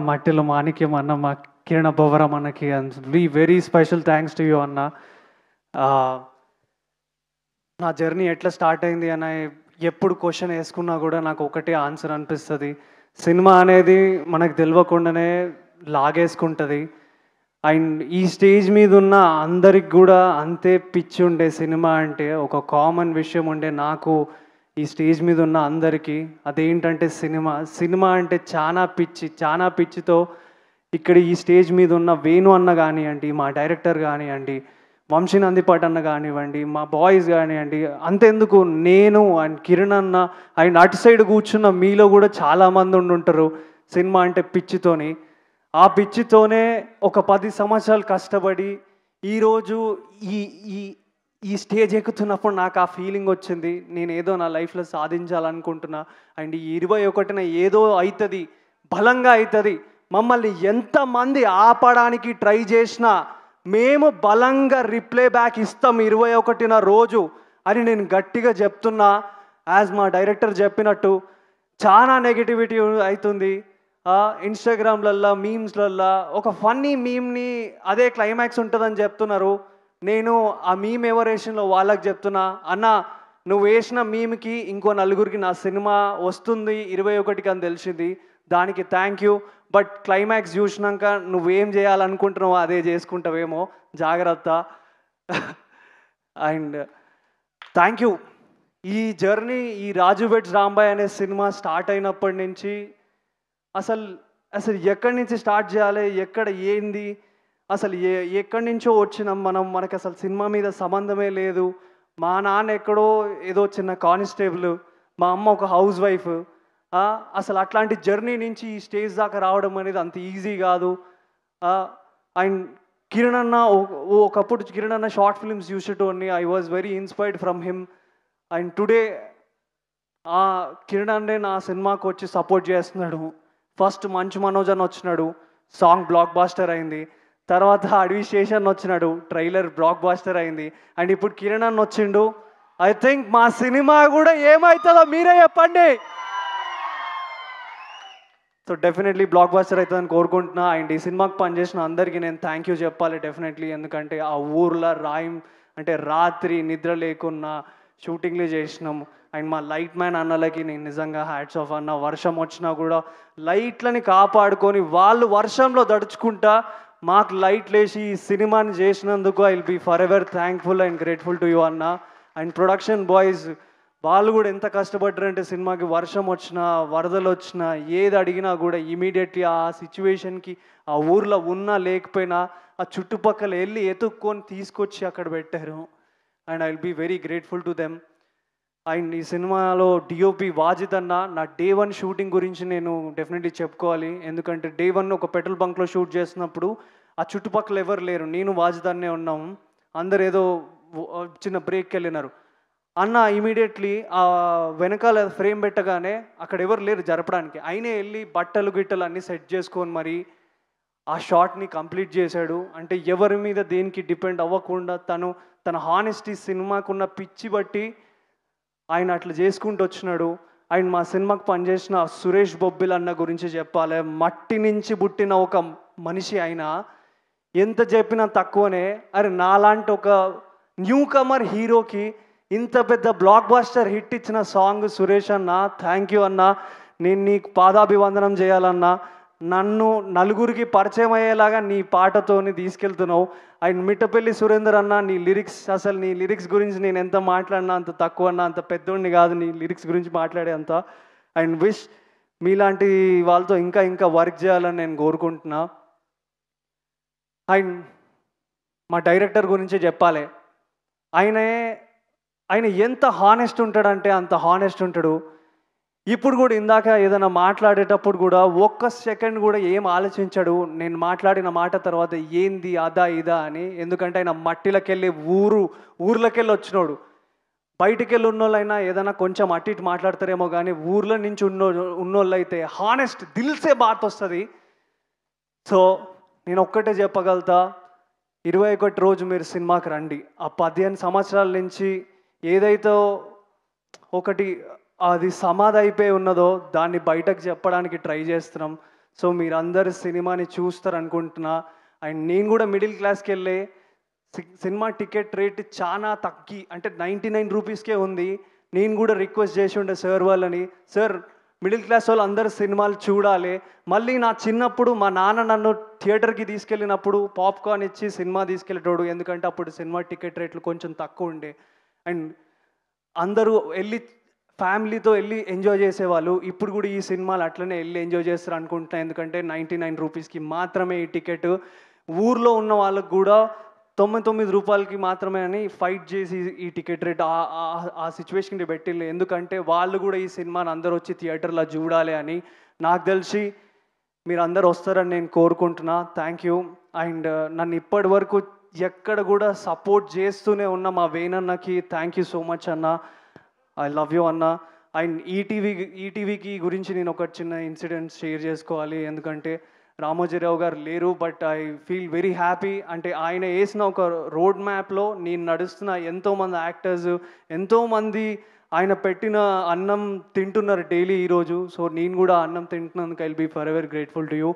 మట్టిలో మాణిక్యం అన్న, మా కిరణ బొవరం అన్నకి and very special thanks to you అన్న. నా జర్నీ ఎట్లా స్టార్ట్ అయింది అని ఎప్పుడు క్వశ్చన్ వేసుకున్నా కూడా నాకు ఒకటే ఆన్సర్ అనిపిస్తుంది. సినిమా అనేది మనకు తెలియకుండానే లాగేసుకుంటుంది. అండ్ ఈ స్టేజ్ మీద ఉన్న అందరికి కూడా అంతే పిచ్చి ఉండే సినిమా అంటే ఒక కామన్ విషయం ఉండే నాకు ఈ స్టేజ్ మీద ఉన్న అందరికీ. అదేంటంటే సినిమా అంటే చాలా పిచ్చితో ఇక్కడ ఈ స్టేజ్ మీద ఉన్న వేణు అన్న కానివ్వండి, మా డైరెక్టర్ కానివ్వండి, వంశీ నందిపాట్ అన్న కానివ్వండి, మా బాయ్స్ కానివ్వండి, అంతెందుకు నేను అండ్ కిరణ్ అన్న అండ్ అటు సైడ్ కూర్చున్న మీలో కూడా చాలామంది ఉండుంటారు సినిమా అంటే పిచ్చితోని. ఆ పిచ్చితోనే ఒక 10 సంవత్సరాలు కష్టపడి ఈరోజు ఈ ఈ ఈ స్టేజ్ ఎక్కుతున్నప్పుడు నాకు ఆ ఫీలింగ్ వచ్చింది. నేను ఏదో నా లైఫ్లో సాధించాలనుకుంటున్నా. అండ్ ఈ 21న ఏదో అవుతుంది, బలంగా అవుతుంది. మమ్మల్ని ఎంతమంది ఆపడానికి ట్రై చేసినా మేము బలంగా రిప్లై బ్యాక్ ఇస్తాం 21న రోజు అని నేను గట్టిగా చెప్తున్నా. యాజ్ మా డైరెక్టర్ చెప్పినట్టు చాలా నెగిటివిటీ అవుతుంది. ఇన్స్టాగ్రామ్లల్లో మీమ్స్లల్లో ఒక ఫన్నీ మీమ్ని అదే క్లైమాక్స్ ఉంటుందని చెప్తున్నారు. నేను ఆ మీమ్ ఎవరేషన్లో వాళ్ళకి చెప్తున్నా, అన్న నువ్వు వేసిన మీమ్కి ఇంకో నలుగురికి నా సినిమా వస్తుంది 21కి అని తెలిసింది, దానికి థ్యాంక్ యూ. బట్ క్లైమాక్స్ చూసినాక నువ్వేం చేయాలనుకుంటున్నావో అదే చేసుకుంటావేమో, జాగ్రత్త. And thank you. ఈ జర్నీ, ఈ రాజు వెడ్స్ రాంబాయ్ అనే సినిమా స్టార్ట్ అయినప్పటి నుంచి అసలు ఎక్కడి నుంచి స్టార్ట్ చేయాలి, ఎక్కడ ఏంది, అసలు ఎక్కడి నుంచో వచ్చినాం మనకు అసలు సినిమా మీద సంబంధమే లేదు. మా నాన్న ఎక్కడో ఏదో చిన్న కానిస్టేబుల్, మా అమ్మ ఒక హౌస్ వైఫ్. అసలు అట్లాంటి జర్నీ నుంచి ఈ స్టేజ్ దాకా రావడం అనేది అంత ఈజీ కాదు. అండ్ కిరణ్ అన్న, ఒకప్పుడు కిరణ్ అన్న షార్ట్ ఫిల్మ్స్ చూసేటోని, I was very inspired from him. And today Kiran అన్నే నా సినిమాకు వచ్చి సపోర్ట్ చేస్తున్నాడు. ఫస్ట్ మంచు మనోజ్ అని వచ్చినాడు, సాంగ్ బ్లాక్ బాస్టర్ అయింది. తర్వాత అడవి శేషన్ వచ్చినాడు, ట్రైలర్ బ్లాక్ బాస్టర్ అయింది. అండ్ ఇప్పుడు కిరణ్ అన్న వచ్చిండు. ఐ థింక్ మా సినిమా కూడా ఏమవుతుందో మీరే చెప్పండి. సో డెఫినెట్లీ బ్లాక్ బాస్టర్ అవుతుందని కోరుకుంటున్నా. అండ్ ఈ సినిమాకి పనిచేసిన అందరికీ నేను థ్యాంక్ యూ చెప్పాలి డెఫినెట్లీ. ఎందుకంటే ఆ ఊర్లో అంటే రాత్రి నిద్ర లేకున్నా షూటింగ్లు చేసినాం. అండ్ మా లైట్ మ్యాన్ అన్నలకి నేను నిజంగా హ్యాట్స్ ఆఫ్ అన్న. వర్షం వచ్చినా కూడా లైట్లని కాపాడుకొని వాళ్ళు వర్షంలో దడుచుకుంటా మాకు లైట్లు వేసి ఈ సినిమాని చేసినందుకు I will be forever thankful and grateful to you అన్న. అండ్ ప్రొడక్షన్ బాయ్స్ వాళ్ళు కూడా ఎంత కష్టపడ్డారంటే సినిమాకి వర్షం వచ్చినా, వరదలు వచ్చినా, ఏది అడిగినా కూడా ఇమీడియట్లీ ఆ సిచ్యువేషన్కి ఆ ఊర్లో ఉన్నా లేకపోయినా ఆ చుట్టుపక్కల వెళ్ళి ఎతుక్కొని తీసుకొచ్చి అక్కడ పెట్టారు. And I will be very grateful to them. And ఈ సినిమాలో డిఓపి వాజిద్ అన్న, నా డే 1 షూటింగ్ గురించి నేను డెఫినెట్లీ చెప్పుకోవాలి. ఎందుకంటే డే 1 ఒక పెట్రోల్ బంక్లో షూట్ చేసినప్పుడు ఆ చుట్టుపక్కల ఎవరు లేరు, నేను వాజిద్ అన్నే ఉన్నాము. అందరు ఏదో చిన్న బ్రేక్కి వెళ్ళినారు. అన్న ఇమీడియట్లీ ఆ వెనకాల ఫ్రేమ్ పెట్టగానే అక్కడ ఎవరు లేరు జరపడానికి, అయినే వెళ్ళి బట్టలు గిట్టలు అన్నీ సెట్ చేసుకొని మరి ఆ షాట్ని కంప్లీట్ చేశాడు. అంటే ఎవరి మీద దేనికి డిపెండ్ అవ్వకుండా తన హానెస్టీ, సినిమాకున్న పిచ్చి బట్టి ఆయన అట్లా చేసుకుంటూ వచ్చినాడు. అండ్ మా సినిమాకి పనిచేసిన సురేష్ బొబ్బిల్ అన్న గురించి చెప్పాలి. మట్టి నుంచి పుట్టిన ఒక మనిషి ఆయన, ఎంత చెప్పినా తక్కువనే. అరే నాలాంటి ఒక న్యూ కమర్ హీరోకి ఇంత పెద్ద బ్లాక్ బాస్టర్ హిట్ ఇచ్చిన సాంగ్ సురేష్ అన్న, థ్యాంక్ యూ అన్న. నేను నీకు పాదాభివందనం చేయాలన్నా. నన్ను నలుగురికి పరిచయం అయ్యేలాగా నీ పాటతోని తీసుకెళ్తున్నావు. అండ్ మిట్టపల్లి సురేందర్ అన్న, నీ లిరిక్స్ గురించి నేను ఎంత మాట్లాడినా అంత తక్కువ అన్న, అంత పెద్దోడిని కాదు నీ లిరిక్స్ గురించి మాట్లాడే అంత. అండ్ విష్ మీలాంటి వాళ్ళతో ఇంకా వర్క్ చేయాలని నేను కోరుకుంటున్నా. అండ్ మా డైరెక్టర్ గురించి చెప్పాలి. ఆయన ఎంత హానెస్ట్ ఉంటాడంటే అంత హానెస్ట్ ఉంటాడు. ఇప్పుడు కూడా ఇందాక ఏదైనా మాట్లాడేటప్పుడు కూడా ఒక్క సెకండ్ కూడా ఏం ఆలోచించాడు నేను మాట్లాడిన మాట తర్వాత ఏంది అదా ఇదా అని. ఎందుకంటే ఆయన మట్టిలోకి వెళ్ళి ఊర్లోకెళ్ళి వచ్చినోడు. బయటికి వెళ్ళి ఉన్నోళ్ళైనా ఏదైనా కొంచెం అటు ఇటు మాట్లాడతారేమో, కానీ ఊర్లో నుంచి ఉన్నోళ్ళు అయితే హానెస్ట్ దిల్సే బాత్ వస్తుంది. సో నేను ఒక్కటే చెప్పగలుగుతా, 21 రోజు మీరు సినిమాకి రండి. ఆ 15 సంవత్సరాల నుంచి ఏదైతే ఒకటి అది సమాధి అయిపోయి ఉన్నదో దాన్ని బయటకు చెప్పడానికి ట్రై చేస్తున్నాం. సో మీరందరు సినిమాని చూస్తారు అనుకుంటున్నా. అండ్ నేను కూడా మిడిల్ క్లాస్కి వెళ్ళే సినిమా టికెట్ రేట్ చాలా తగ్గి అంటే 99 రూపీస్కే ఉంది. నేను కూడా రిక్వెస్ట్ చేసి ఉండే సార్ వాళ్ళని, సార్ మిడిల్ క్లాస్ వాళ్ళు అందరు సినిమాలు చూడాలి. మళ్ళీ నా చిన్నప్పుడు మా నాన్న నన్ను థియేటర్కి తీసుకెళ్ళినప్పుడు పాప్కార్న్ ఇచ్చి సినిమా తీసుకెళ్ళేటోడు, ఎందుకంటే అప్పుడు సినిమా టికెట్ రేట్లు కొంచెం తక్కువ ఉండే. అండ్ అందరూ వెళ్ళి ఫ్యామిలీతో వెళ్ళి ఎంజాయ్ చేసేవాళ్ళు. ఇప్పుడు కూడా ఈ సినిమాలు అట్లనే వెళ్ళి ఎంజాయ్ చేస్తారు అనుకుంటున్నాను, ఎందుకంటే 99 రూపీస్కి మాత్రమే ఈ టికెట్. ఊర్లో ఉన్న వాళ్ళకు కూడా 99 రూపాయలకి మాత్రమే అని ఫైట్ చేసి ఈ టికెట్ రేట్ ఆ సిచ్యువేషన్కి పెట్టింది, ఎందుకంటే వాళ్ళు కూడా ఈ సినిమాని అందరూ వచ్చి థియేటర్లో చూడాలి అని. నాకు తెలిసి మీరు అందరు వస్తారని నేను కోరుకుంటున్నా. Thank you. అండ్ నన్ను ఇప్పటి వరకు ఎక్కడ కూడా సపోర్ట్ చేస్తూనే ఉన్న మా వేణన్నకి థ్యాంక్ యూ సో మచ్ అన్న. ఐ లవ్ యూ అన్న. అండ్ ఈటీవీకి గురించి నేను ఒక చిన్న ఇన్సిడెంట్ షేర్ చేసుకోవాలి, ఎందుకంటే రామోజీరావు గారు లేరు, but I feel very happy. అంటే ఆయన వేసిన ఒక రోడ్ మ్యాప్లో నేను నడుస్తున్న ఎంతోమంది యాక్టర్స్, ఎంతోమంది ఆయన పెట్టిన అన్నం తింటున్నారు డైలీ ఈరోజు. సో నేను కూడా అన్నం తింటున్నందుకు I will be forever grateful to you.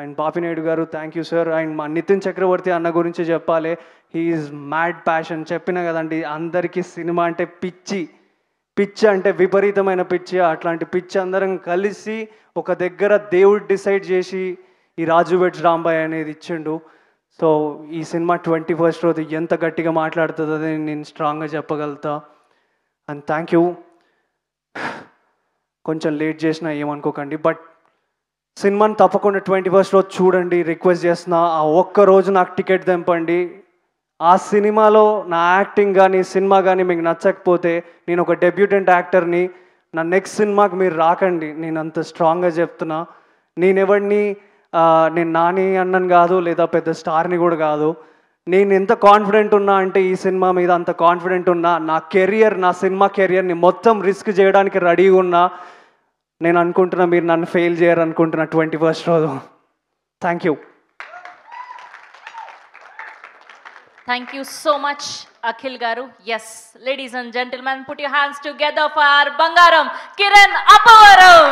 And Papinaidu garu thank you sir. And మా నితిన్ చక్రవర్తి అన్న గురించి చెప్పాలి, హీఈస్ మ్యాడ్ ప్యాషన్. చెప్పిన కదండి, అందరికీ సినిమా అంటే పిచ్చి అంటే విపరీతమైన పిచ్చి. అట్లాంటి పిచ్చి అందరం కలిసి ఒక దగ్గర దేవుడు డిసైడ్ చేసి ఈ రాజు వెడ్స్ రాంబాయ్ అనేది ఇచ్చిండు. సో ఈ సినిమా 21st రోజు ఎంత గట్టిగా మాట్లాడుతుందని నేను స్ట్రాంగ్గా చెప్పగలుగుతా. And thank you. కొంచెం లేట్ చేసినా ఏమనుకోకండి, బట్ సినిమాని తప్పకుండా 21st రోజు చూడండి, రిక్వెస్ట్ చేస్తున్నా. ఆ ఒక్కరోజు నాకు టికెట్ తెంపండి. ఆ సినిమాలో నా యాక్టింగ్ కానీ సినిమా కానీ మీకు నచ్చకపోతే నేను ఒక డెబ్యూటెంట్ యాక్టర్ని, నా నెక్స్ట్ సినిమాకి మీరు రాకండి. నేను అంత స్ట్రాంగ్గా చెప్తున్నా. నేను నాని అన్నని కాదు, లేదా పెద్ద స్టార్ని కూడా కాదు. నేను ఎంత కాన్ఫిడెంట్ ఉన్నా అంటే ఈ సినిమా మీద అంత కాన్ఫిడెంట్ ఉన్నా. నా సినిమా కెరియర్ని మొత్తం రిస్క్ చేయడానికి రెడీగా ఉన్నా. నేను అనుకుంటున్నా మీరు నన్ను ఫెయిల్ చేయరు అనుకుంటున్నా 21st రోజు. Thank you. Thank you so much, Akhil Garu. Yes, ladies and gentlemen, put your hands together for our Bangaram, Kiran Appavaram.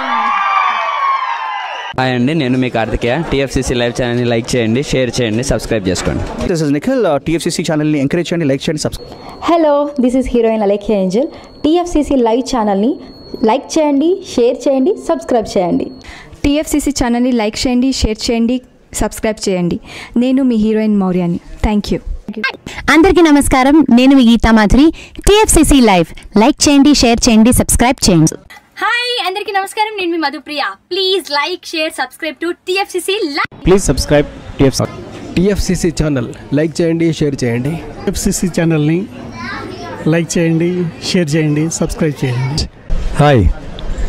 Hi అండి, నేను మీ కార్తికేయ. టీఎఫ్సీసీ లైవ్ ఛానల్ని లైక్ చేయండి, షేర్ చేయండి, సబ్స్క్రైబ్ చేసుకోండి. This is Nikhil. టీఎఫ్సీసీ ఛానల్ని encourage చేయండి, like చేయండి, subscribe. Hello, this is heroine Alekhya Angel. TFCC live ఛానల్ని లైక్ చేయండి, షేర్ చేయండి, సబ్స్క్రైబ్ చేయండి. టీఎఫ్సీసీ ఛానల్ని లైక్ చేయండి, షేర్ చేయండి, సబ్స్క్రైబ్ చేయండి. నేను మీ హీరోయిన్ మౌర్యాని. Thank you. అందరికీ నమస్కారం, నేను మీ Geetha Madhuri. TFCC live like చేయండి, షేర్ చేయండి, సబ్స్క్రైబ్ చేయండి. హాయ్ అందరికీ నమస్కారం, నేను మీ Madhupriya. Please like share subscribe to TFCC live. Please subscribe TFCC channel. Like చేయండి, షేర్ చేయండి. టీఎఫ్సీసీ ఛానల్ని లైక్ చేయండి, షేర్ చేయండి, సబ్స్క్రైబ్ చేయండి. Hi,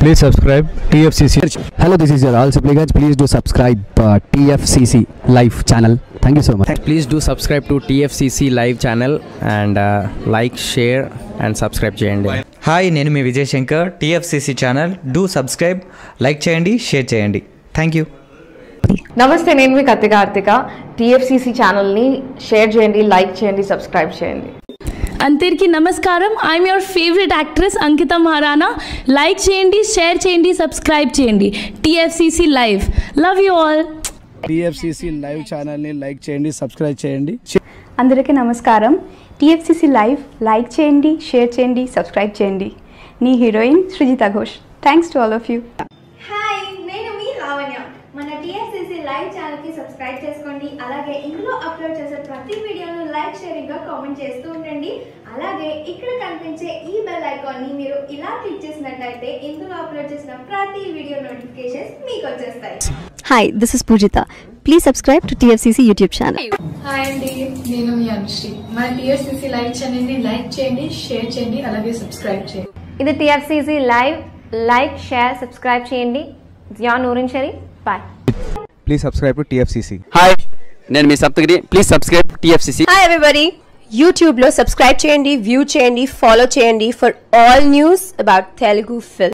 please subscribe TFCC. Hello, this is your all Sipligunj. Please do subscribe TFCC live channel. Thank you so much. Please do subscribe to TFCC live channel and like, share and subscribe చేయండి. Hi, నేను మీ Vijay Shankar. TFCC channel do subscribe, like చేయండి, share చేయండి. Thank you. నమస్తే, నేను మీ Karthika. TFCC ఛానల్ని share చేయండి, like చేయండి, సబ్స్క్రైబ్ చేయండి. అందరికీ నమస్కారం, I'm your favourite actress Ankita Maharana. Like చేయండి, షేర్ చేయండి, సబ్స్క్రైబ్ చేయండి. TFCC live. Love you all. TFCC live ఛానల్ని లైక్ చేయండి, సబ్స్క్రైబ్ చేయండి. అందరికీ నమస్కారం. టీఎఫ్సీసీ లైవ్ లైక్ చేయండి, షేర్ చేయండి, సబ్స్క్రైబ్ చేయండి. నీ heroine Srujitha Ghosh. Thanks to all of you. Hi, నేను మీ లావణ్య. మన టీఎఫ్సీసీ లైవ్ ఛానల్కి సబ్స్క్రైబ్ చేసుకోండి. అలాగే ఇందులో అప్లోడ్ చేసే ప్రతి వీడియోను లైక్, షేరింగ్గా కామెంట్ చేస్తూ ఉండండి. అలాగే ఇక్కడ కనిపించే ఈ బెల్ ఐకాన్ని మీరు ఇలా క్లిక్ చేసినట్లయితే ఇందులో అప్లోడ్ చేసిన ప్రతి వీడియో నోటిఫికేషన్స్ మీకు వచ్చేస్తాయి. Hi, this is Poojitha. Please subscribe to TFCC YouTube channel. Hi అండి, నేను మీ అనుశ్రీ. మన టీఎఫ్సీసీ లైవ్ ఛానల్ని లైక్ చేయండి, షేర్ చేయండి, అలాగే సబ్స్క్రైబ్ చేయండి. ఇది TFCC live. Like, share, subscribe చేయండి. Zia Noorin Shari. Bye. Please subscribe to TFCC. Hi, నేను మీ Saptagiri. Please subscribe TFCC. Hi everybody. యూట్యూబ్లో సబ్స్క్రైబ్ చేయండి, వ్యూ చేయండి, ఫాలో చేయండి for all news about Telugu film.